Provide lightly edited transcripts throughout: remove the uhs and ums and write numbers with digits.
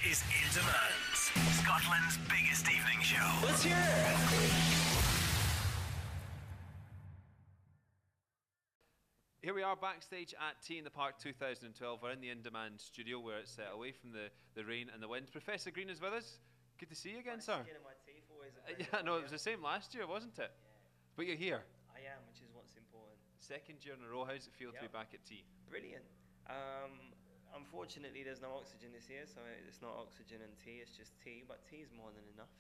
is In Demand, Scotland's biggest evening show. Let's hear it. Here we are backstage at Tea in the Park 2012. We're in the In Demand studio where it's away from the rain and the wind. Professor Green is with us. Good to see you again, sir. Skin in my teeth, always Yeah, no, it was the same last year, wasn't it? Yeah. But you're here. I am, which is what's important. Second year in a row. How's it feel to be back at Tea? Brilliant. Unfortunately, there's no oxygen this year, so it's not oxygen and tea, it's just tea, but tea's more than enough.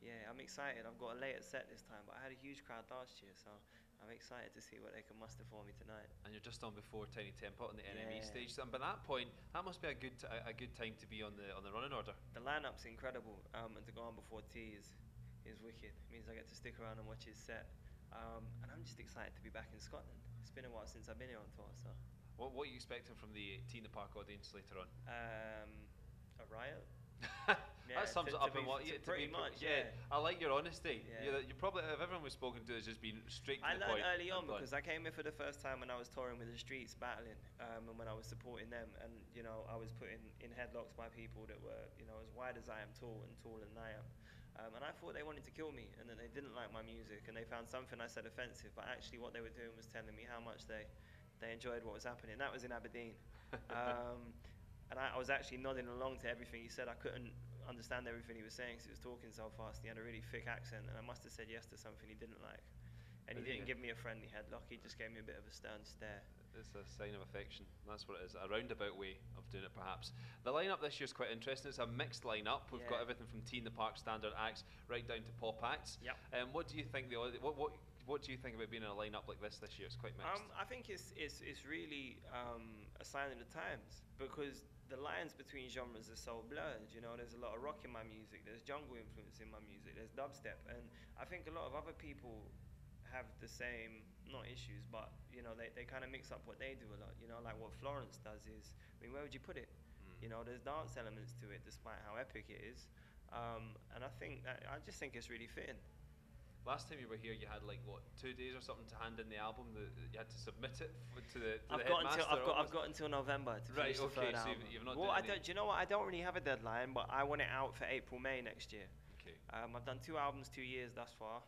Yeah, I'm excited. I've got a later set this time, but I had a huge crowd last year, so I'm excited to see what they can muster for me tonight. And you're just on before Tiny Tempot on the NME stage, and by that point, that must be a good time to be on the running order. The lineup's incredible, and to go on before tea is wicked. It means I get to stick around and watch his set, and I'm just excited to be back in Scotland. It's been a while since I've been here on tour, so. What are you expecting from the Tea in the Park audience later on? A riot. That sums it up in what pretty much. Yeah, I like your honesty. Yeah. You probably, if everyone was spoken to, has just been straight to the point. I learned early on because I came here for the first time when I was touring with the Streets, battling, and when I was supporting them, and I was put in headlocks by people that were as wide as I am tall and taller than I am, and I thought they wanted to kill me and that they didn't like my music and they found something I said offensive, but actually what they were doing was telling me how much they enjoyed what was happening. That was in Aberdeen. And I was actually nodding along to everything he said. I couldn't understand everything he was saying because he was talking so fast. He had a really thick accent, and I must have said yes to something he didn't like. And he didn't give me a friendly headlock. He just gave me a bit of a stern stare. It's a sign of affection. That's what it is. A roundabout way of doing it, perhaps. The lineup this year is quite interesting. It's a mixed lineup. We've got everything from Tea in the Park standard acts right down to pop acts. Yep. What do you think what do you think about being in a lineup like this year? It's quite mixed. I think it's really a sign of the times because the lines between genres are so blurred. There's a lot of rock in my music, there's jungle influence in my music, there's dubstep, and I think a lot of other people have the same, not issues, but they kind of mix up what they do a lot. Like what Florence does is, where would you put it? There's dance elements to it, despite how epic it is, and I just think it's really fitting. Last time you were here, you had 2 days or something to hand in the album. You had to submit it to the headmaster. I've got until November to finish the third album. You've not do you know what? I don't really have a deadline, but I want it out for April, May next year. Okay. I've done 2 albums, 2 years thus far.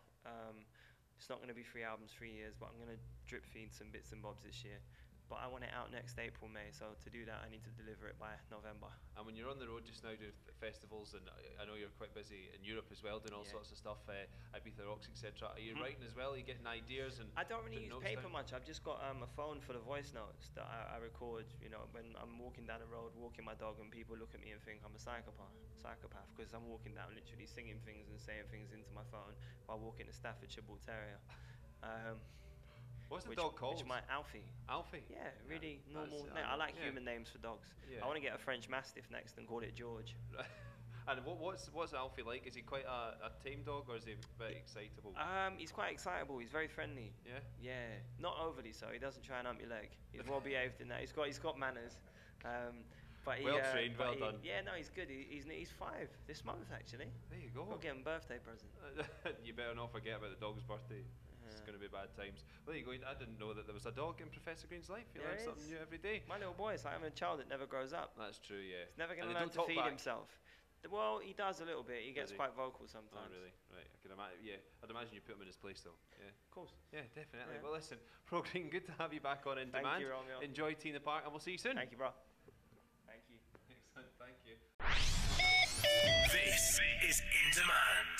It's not going to be 3 albums, 3 years, but I'm going to drip feed some bits and bobs this year. But I want it out next April, May, so to do that I need to deliver it by November. And when you're on the road just now doing festivals, and I know you're quite busy in Europe as well, doing all sorts of stuff, Ibiza Rocks, etc. Are you writing as well? Are you getting ideas? And I don't really use paper much. I've just got a phone full of voice notes that I record, when I'm walking down the road, walking my dog, and people look at me and think I'm a psychopath, because I'm walking down literally singing things and saying things into my phone while walking a Staffordshire Bull Terrier. What's the dog called? Which my Alfie. Alfie? Yeah, really normal. I like human names for dogs. Yeah. I want to get a French Mastiff next and call it George. And what's Alfie like? Is he quite a tame dog, or is he very excitable? He's quite excitable. He's very friendly. Yeah? Yeah. Not overly so. He doesn't try and hump your leg. He's well behaved in that. He's got manners. But he, well trained, well done. Yeah, no, he's good. He's 5 this month, actually. There you go. Got to get him a birthday present. You better not forget about the dog's birthday. It's going to be bad times. Well, there you go. I didn't know that there was a dog in Professor Green's life. You learn something new every day. My little boy, it's like having a child that never grows up. That's true, yeah. He's never going to learn to feed himself. Well, he does a little bit. He gets quite vocal sometimes. Oh, really? Right. I can imagine. Yeah, I'd imagine you put him in his place, though. Yeah. Of course. Yeah, definitely. Yeah. Well, listen, Pro Green, good to have you back on In Demand. Thank you, Romeo. Enjoy Tea in the Park, and we'll see you soon. Thank you, bro. Thank you. Excellent. Thank you. This is In Demand.